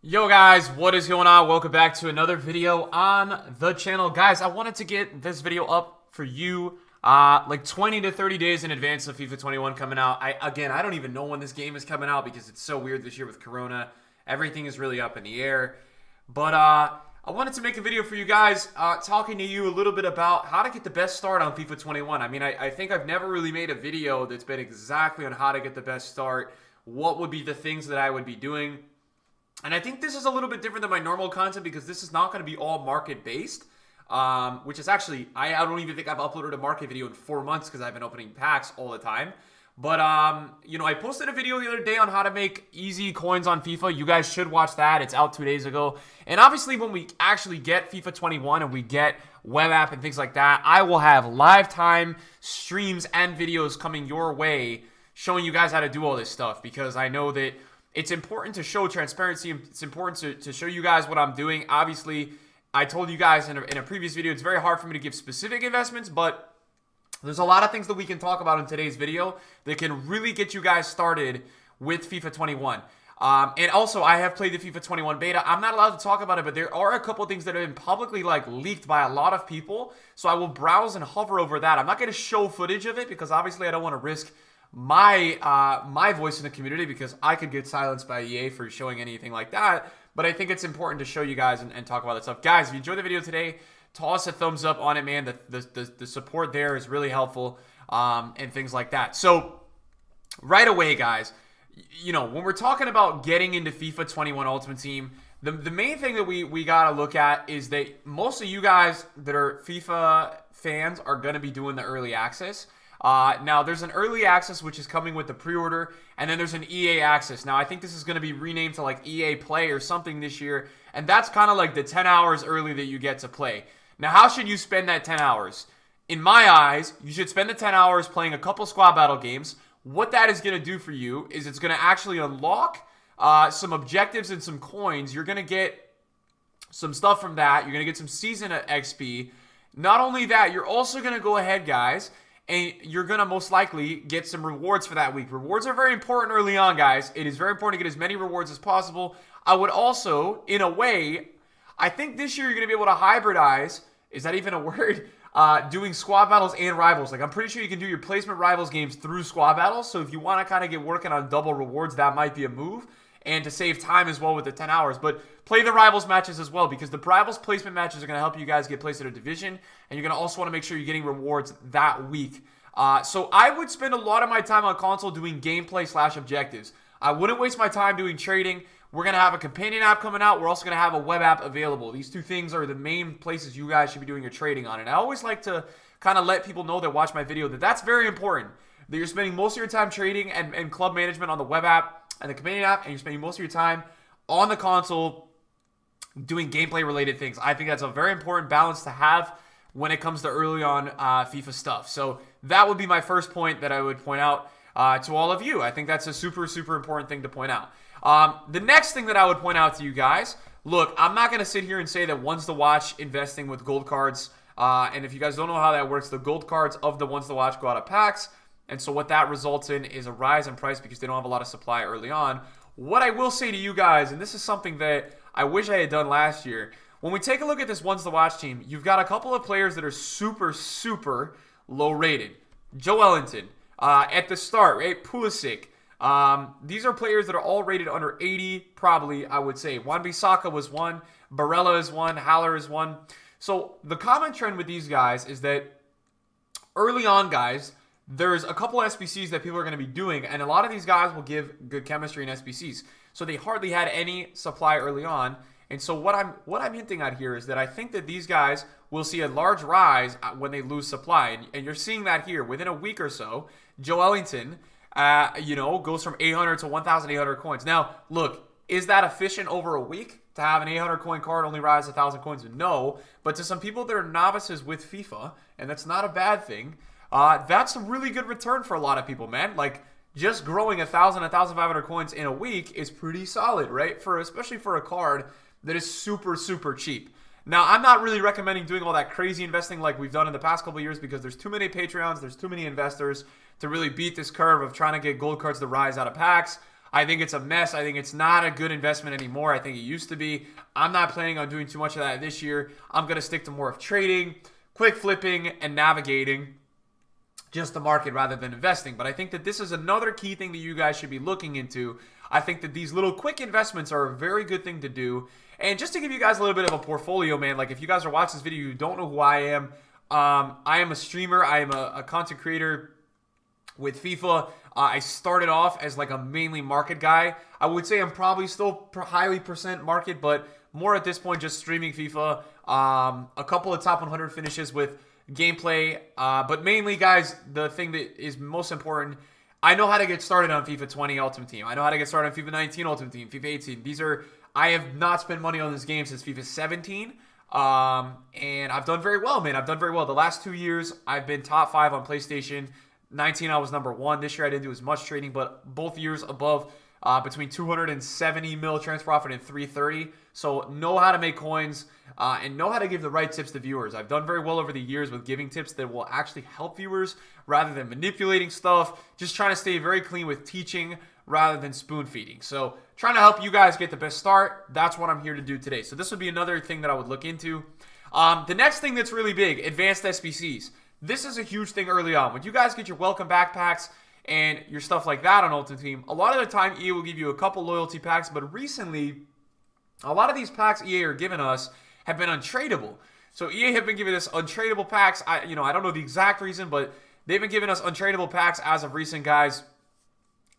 Yo guys, what is going on? Welcome back to another video on the channel. Guys, I wanted to get this video up for you like 20 to 30 days in advance of FIFA 21 coming out. I don't even know when this game is coming out because it's so weird this year with Corona. Everything is really up in the air. But I wanted to make a video for you guys talking to you a little bit about how to get the best start on FIFA 21. I mean, I think I've never really made a video that's been exactly on how to get the best start, what would be the things that I would be doing. And I think this is a little bit different than my normal content because this is not going to be all market-based, which is actually, I don't even think I've uploaded a market video in 4 months because I've been opening packs all the time. But, I posted a video the other day on how to make easy coins on FIFA. You guys should watch that. It's out 2 days ago. And obviously, when we actually get FIFA 21 and we get web app and things like that, I will have live time streams and videos coming your way showing you guys how to do all this stuff because I know that it's important to show transparency. It's important to show you guys what I'm doing. Obviously, I told you guys in a previous video, it's very hard for me to give specific investments, but there's a lot of things that we can talk about in today's video that can really get you guys started with FIFA 21. And also, I have played the FIFA 21 beta. I'm not allowed to talk about it, but there are a couple things that have been publicly leaked by a lot of people. So I will browse and hover over that. I'm not going to show footage of it because obviously I don't want to risk my voice in the community because I could get silenced by EA for showing anything like that. But I think it's important to show you guys and talk about that stuff. Guys, if you enjoyed the video today, toss a thumbs up on it, man. The support there is really helpful and things like that. So right away, guys, when we're talking about getting into FIFA 21 Ultimate Team, the main thing that we got to look at is that most of you guys that are FIFA fans are going to be doing the early access. Now, there's an early access, which is coming with the pre-order, and then there's an EA access. Now, I think this is going to be renamed to like EA Play or something this year, and that's kind of like the 10 hours early that you get to play. Now, how should you spend that 10 hours? In my eyes, you should spend the 10 hours playing a couple squad battle games. What that is going to do for you is it's going to actually unlock some objectives and some coins. You're going to get some stuff from that. You're going to get some season XP. Not only that, you're also going to go ahead, guys, and you're going to most likely get some rewards for that week. Rewards are very important early on, guys. It is very important to get as many rewards as possible. I would also, in a way, I think this year you're going to be able to hybridize, is that even a word? Doing squad battles and rivals. Like, I'm pretty sure you can do your placement rivals games through squad battles. So if you want to kind of get working on double rewards, that might be a move. And to save time as well with the 10 hours. But play the rivals matches as well because the rivals placement matches are going to help you guys get placed in a division. And you're going to also want to make sure you're getting rewards that week. So I would spend a lot of my time on console doing gameplay / objectives. I wouldn't waste my time doing trading. We're going to have a companion app coming out. We're also going to have a web app available. These two things are the main places you guys should be doing your trading on. And I always like to kind of let people know that watch my video that that's very important. That you're spending most of your time trading and club management on the web app and the companion app, and you're spending most of your time on the console doing gameplay related things. I think that's a very important balance to have when it comes to early on FIFA stuff. So that would be my first point that I would point out to all of you. I think that's a super, super important thing to point out. The next thing that I would point out to you guys, look, I'm not going to sit here and say that one's to watch investing with gold cards. And if you guys don't know how that works, the gold cards of the ones to watch go out of packs. And so what that results in is a rise in price because they don't have a lot of supply early on. What I will say to you guys, and this is something that I wish I had done last year, when we take a look at this ones to watch team, you've got a couple of players that are super, super low rated. Joe Ellington, at the start, right? Pulisic. These are players that are all rated under 80, probably, I would say. Wan-Bissaka was one. Barella is one. Haller is one. So the common trend with these guys is that early on, guys, there's a couple SBCs that people are going to be doing, and a lot of these guys will give good chemistry in SBCs. So they hardly had any supply early on. And so what I'm hinting at here is that I think that these guys will see a large rise when they lose supply. And you're seeing that here. Within a week or so, Joe Ellington, goes from 800 to 1,800 coins. Now, look, is that efficient over a week to have an 800 coin card only rise 1,000 coins? No. But to some people that are novices with FIFA, and that's not a bad thing, that's a really good return for a lot of people, man. Like, just growing 1,000, 1,500 coins in a week is pretty solid, right? Especially for a card that is super, super cheap. Now, I'm not really recommending doing all that crazy investing like we've done in the past couple of years because there's too many Patreons, there's too many investors to really beat this curve of trying to get gold cards to rise out of packs. I think it's a mess. I think it's not a good investment anymore. I think it used to be. I'm not planning on doing too much of that this year. I'm going to stick to more of trading, quick flipping, and navigating just the market rather than investing. But I think that this is another key thing that you guys should be looking into. I think that these little quick investments are a very good thing to do. And just to give you guys a little bit of a portfolio, man, like if you guys are watching this video, you don't know who I am. I am a streamer. I am a content creator with FIFA. I started off as like a mainly market guy. I would say I'm probably still highly percent market, but more at this point just streaming FIFA. A couple of top 100 finishes with gameplay. But mainly, guys, the thing that is most important, I know how to get started on FIFA 20 Ultimate Team. I know how to get started on FIFA 19 Ultimate Team, FIFA 18. I have not spent money on this game since FIFA 17. And I've done very well, man. I've done very well. The last 2 years, I've been top 5 on PlayStation. 19, I was number 1. This year, I didn't do as much trading, but both years above between 270 mil transfer profit and 330. So know how to make coins and know how to give the right tips to viewers. I've done very well over the years with giving tips that will actually help viewers rather than manipulating stuff. Just trying to stay very clean with teaching rather than spoon feeding. So trying to help you guys get the best start. That's what I'm here to do today. So this would be another thing that I would look into. The next thing that's really big, advanced SBCs. This is a huge thing early on. When you guys get your welcome backpacks and your stuff like that on Ultimate Team, a lot of the time EA will give you a couple loyalty packs, but recently, a lot of these packs EA are giving us have been untradeable. So EA have been giving us untradeable packs. I don't know the exact reason, but they've been giving us untradeable packs as of recent, guys.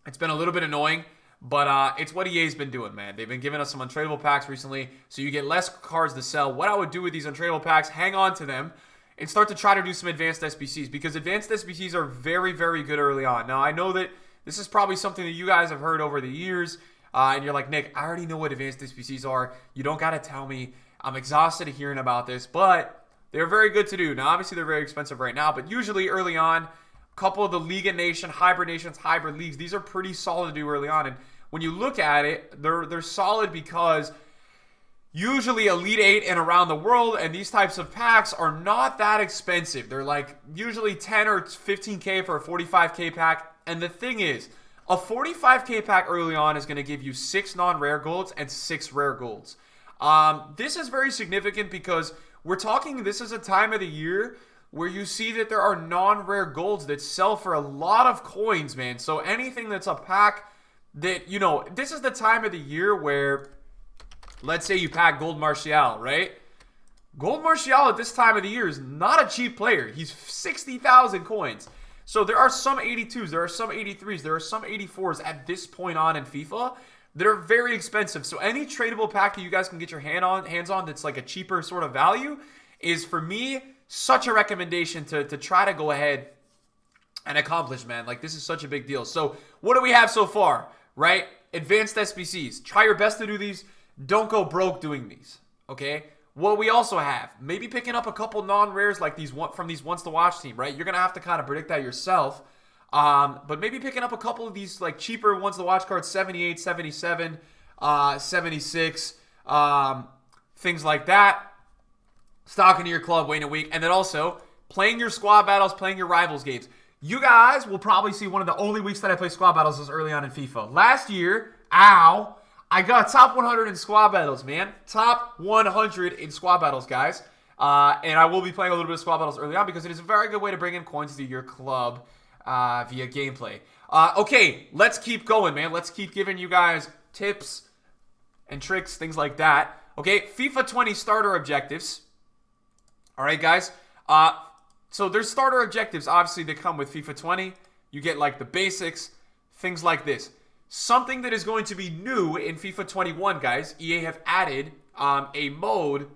It's been a little bit annoying, but it's what EA's been doing, man. They've been giving us some untradeable packs recently, so you get less cards to sell. What I would do with these untradeable packs, hang on to them, and start to try to do some advanced SBCs, because advanced SBCs are very, very good early on. Now, I know that this is probably something that you guys have heard over the years, and you're like, Nick, I already know what advanced SBCs are. You don't got to tell me. I'm exhausted of hearing about this, but they're very good to do. Now, obviously, they're very expensive right now, but usually early on, a couple of the League of Nations, Hybrid Nations, Hybrid Leagues, these are pretty solid to do early on. And when you look at it, they're solid because usually Elite 8 and around the world, and these types of packs are not that expensive. They're like usually 10 or 15K for a 45K pack. And the thing is, a 45K pack early on is going to give you 6 non-rare golds and 6 rare golds. This is very significant because we're talking, this is a time of the year where you see that there are non-rare golds that sell for a lot of coins, man. So anything that's a pack that, this is the time of the year where, let's say you pack Gold Martial, right? Gold Martial at this time of the year is not a cheap player. He's 60,000 coins. So there are some 82s, there are some 83s, there are some 84s at this point on in FIFA that are very expensive. So any tradable pack that you guys can get your hands on that's like a cheaper sort of value is, for me, such a recommendation to try to go ahead and accomplish, man. Like, this is such a big deal. So what do we have so far, right? Advanced SBCs. Try your best to do these. Don't go broke doing these, okay? What we also have, maybe picking up a couple non-rares like these from these Once to Watch team, right? You're going to have to kind of predict that yourself. But maybe picking up a couple of these like cheaper Once to Watch cards, 78, 77, 76, things like that. Stock into your club, waiting a week. And then also playing your squad battles, playing your rivals games. You guys will probably see one of the only weeks that I play squad battles is early on in FIFA. Last year, I got top 100 in squad battles, man. Top 100 in squad battles, guys. And I will be playing a little bit of squad battles early on because it is a very good way to bring in coins to your club via gameplay. Okay, let's keep going, man. Let's keep giving you guys tips and tricks, things like that. Okay, FIFA 20 starter objectives. All right, guys. So there's starter objectives, obviously, that come with FIFA 20. You get, like, the basics, things like this. Something that is going to be new in FIFA 21, guys, EA have added a mode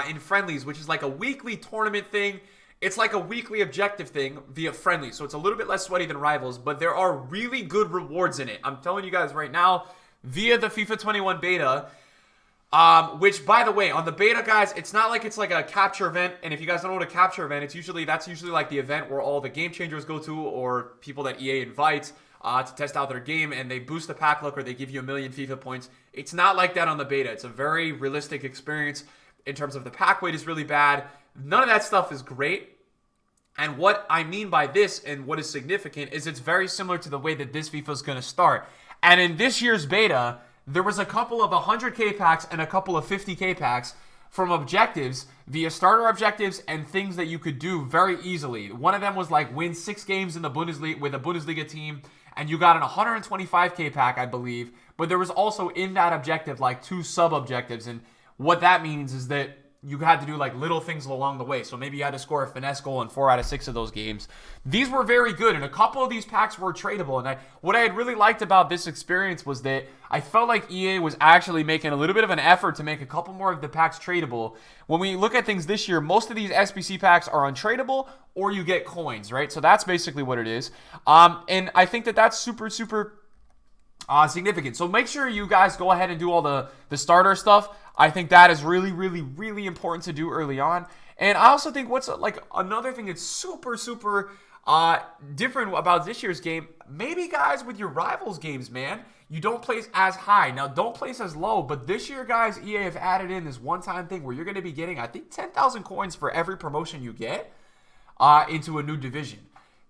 in friendlies, which is like a weekly tournament thing. It's like a weekly objective thing via friendlies, so it's a little bit less sweaty than rivals, but there are really good rewards in it. I'm telling you guys right now, via the FIFA 21 beta, which, by the way, on the beta, guys, it's not like it's like a capture event, and if you guys don't know what a capture event, that's usually like the event where all the game changers go to, or people that EA invites to test out their game, and they boost the pack luck, or they give you 1 million FIFA points. It's not like that on the beta. It's a very realistic experience in terms of the pack weight is really bad. None of that stuff is great. And what I mean by this and what is significant is it's very similar to the way that this FIFA is going to start. And in this year's beta, there was a couple of 100k packs and a couple of 50k packs from objectives via starter objectives and things that you could do very easily. One of them was like win 6 games in the Bundesliga with a Bundesliga team, and you got an 125k pack, I believe. But there was also in that objective like 2 sub objectives, and what that means is that you had to do like little things along the way. So maybe you had to score a finesse goal in 4 out of 6 of those games. These were very good, and a couple of these packs were tradable. And what I had really liked about this experience was that I felt like EA was actually making a little bit of an effort to make a couple more of the packs tradable. When we look at things this year, most of these SBC packs are untradeable, or you get coins, right? So that's basically what it is. And I think that that's super significant. So make sure you guys go ahead and do all the starter stuff. I think that is really important to do early on. And I also think what's like another thing that's super different about this year's game, maybe guys with your rivals games, man, you don't place as high. Now, don't place as low, but this year, guys, EA have added in this one-time thing where you're going to be getting, I think, 10,000 coins for every promotion you get into a new division.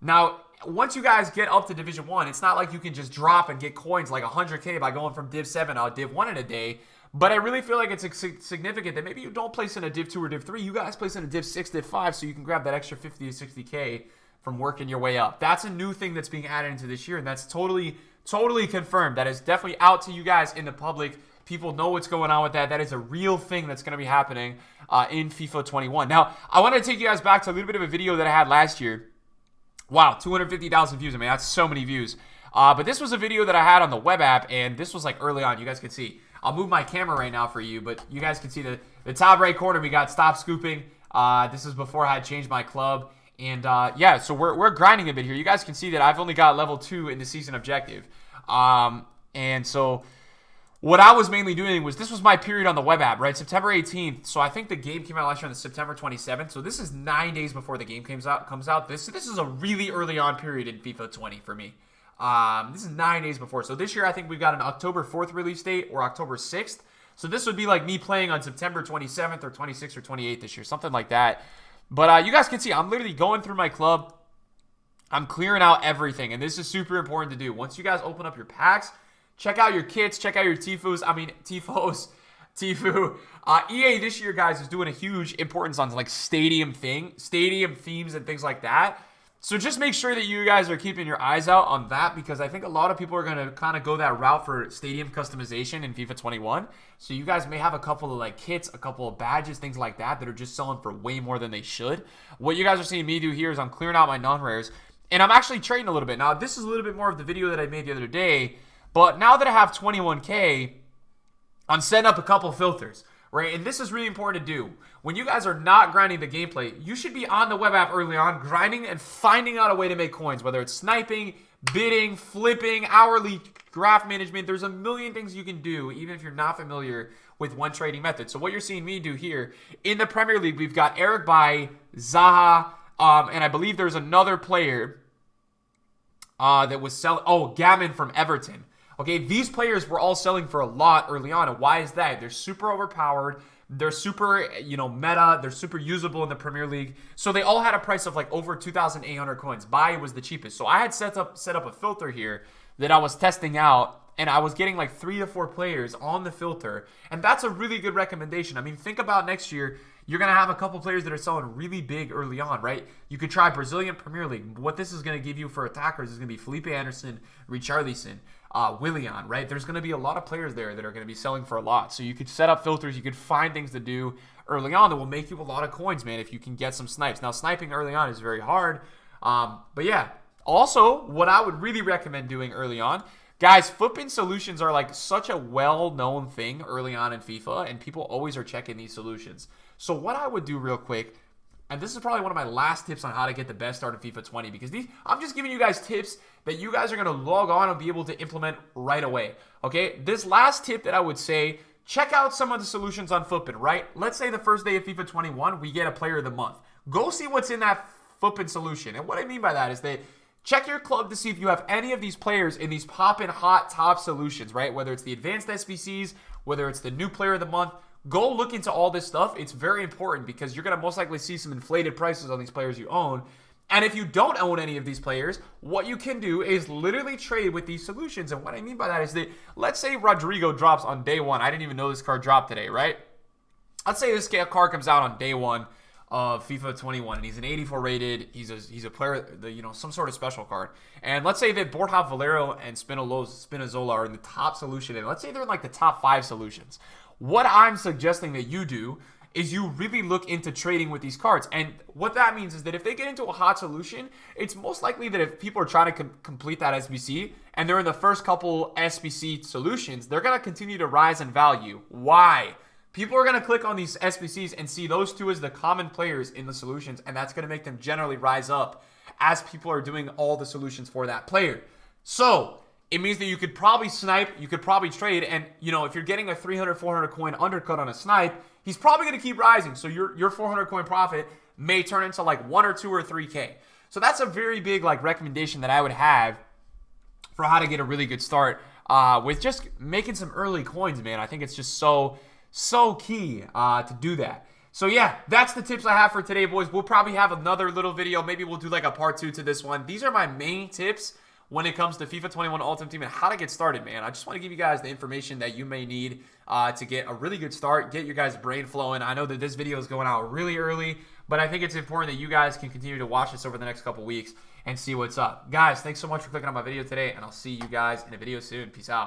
Now, once you guys get up to Division 1, it's not like you can just drop and get coins like 100k by going from Div 7 to Div 1 in a day. But I really feel like it's significant that maybe you don't place in a Div 2 or Div 3. You guys place in a Div 6, Div 5, so you can grab that extra 50 to 60k from working your way up. That's a new thing that's being added into this year, and that's totally confirmed. That is definitely out to you guys in the public. People know what's going on with that. That is a real thing that's going to be happening in FIFA 21. Now, I want to take you guys back to a little bit of a video that I had last year. Wow, 250,000 views. I mean, that's so many views. But this was a video that I had on the web app, and this was like early on. You guys can see. I'll move my camera right now for you, but you guys can see the top right corner. We got stop scooping. This is before I had changed my club. And yeah, so we're grinding a bit here. You guys can see that I've only got level 2 in the season objective. And so what I was mainly doing was, this was my period on the web app, right? September 18th. So I think the game came out last year on the September 27th. So this is 9 days before the game comes out. This is a really early on period in FIFA 20 for me. This is 9 days before. So this year I think we've got an October 4th release date or October 6th. So this would be like me playing on September 27th or 26th or 28th this year, something like that. But you guys can see I'm literally going through my club. I'm clearing out everything, and this is super important to do. Once you guys open up your packs, check out your kits, check out your Tifus. Tifu. EA this year, guys, is doing a huge importance on like stadium themes and things like that. So just make sure that you guys are keeping your eyes out on that, because I think a lot of people are going to kind of go that route for stadium customization in FIFA 21. So you guys may have a couple of like kits, a couple of badges, things like that are just selling for way more than they should. What you guys are seeing me do here is I'm clearing out my non-rares, and I'm actually trading a little bit. Now, this is a little bit more of the video that I made the other day, but now that I have 21k, I'm setting up a couple filters, right? And this is really important to do. When you guys are not grinding the gameplay, you should be on the web app early on, grinding and finding out a way to make coins, whether it's sniping, bidding, flipping, hourly graph management. There's a million things you can do, even if you're not familiar with one trading method. So what you're seeing me do here, in the Premier League, we've got Eric Bailly, Zaha, and I believe there's another player that was selling, Gammon from Everton. Okay, these players were all selling for a lot early on, and why is that? They're super overpowered. They're super, meta. They're super usable in the Premier League. So they all had a price of like over 2,800 coins. Bailly was the cheapest. So I had set up a filter here that I was testing out, and I was getting like 3 to 4 players on the filter, and that's a really good recommendation. I mean, think about next year. You're going to have a couple players that are selling really big early on, right? You could try Brazilian Premier League. What this is going to give you for attackers is going to be Felipe Anderson, Richarlison, Willian, right? There's going to be a lot of players there that are going to be selling for a lot. So you could set up filters. You could find things to do early on that will make you a lot of coins, man, if you can get some snipes. Now, sniping early on is very hard. But yeah, also, what I would really recommend doing early on, guys, flipping solutions are like such a well-known thing early on in FIFA, and people always are checking these solutions. So what I would do real quick, and this is probably one of my last tips on how to get the best start in FIFA 20, because I'm just giving you guys tips that you guys are going to log on and be able to implement right away. Okay, this last tip that I would say, check out some of the solutions on Flippin', right? Let's say the first day of FIFA 21, we get a player of the month. Go see what's in that Flippin' solution. And what I mean by that is that check your club to see if you have any of these players in these poppin' hot top solutions, right? Whether it's the advanced SBCs, whether it's the new player of the month. Go look into all this stuff. It's very important because you're going to most likely see some inflated prices on these players you own. And if you don't own any of these players, what you can do is literally trade with these solutions. And what I mean by that is that, let's say Rodrigo drops on day one. I didn't even know this card dropped today, right? Let's say this card comes out on day one of FIFA 21, and he's an 84 rated. He's a player, some sort of special card. And let's say that Borja Valero and Spinazzola are in the top solution, and let's say they're in like the top 5 solutions. What I'm suggesting that you do is you really look into trading with these cards. And what that means is that if they get into a hot solution, it's most likely that if people are trying to complete that SBC and they're in the first couple SBC solutions, they're going to continue to rise in value. Why? People are going to click on these SBCs and see those two as the common players in the solutions, and that's going to make them generally rise up as people are doing all the solutions for that player. So it means that you could probably snipe, you could probably trade, and if you're getting a 300, 400 coin undercut on a snipe, he's probably going to keep rising. So your 400 coin profit may turn into like 1 or 2 or 3K. So that's a very big recommendation that I would have for how to get a really good start with just making some early coins, man. I think it's just so key to do that. So yeah, that's the tips I have for today, boys. We'll probably have another little video. Maybe we'll do like a part 2 to this one. These are my main tips when it comes to FIFA 21 Ultimate Team and how to get started, man. I just want to give you guys the information that you may need to get a really good start, get your guys' brain flowing. I know that this video is going out really early, but I think it's important that you guys can continue to watch this over the next couple weeks and see what's up. Guys, thanks so much for clicking on my video today, and I'll see you guys in a video soon. Peace out.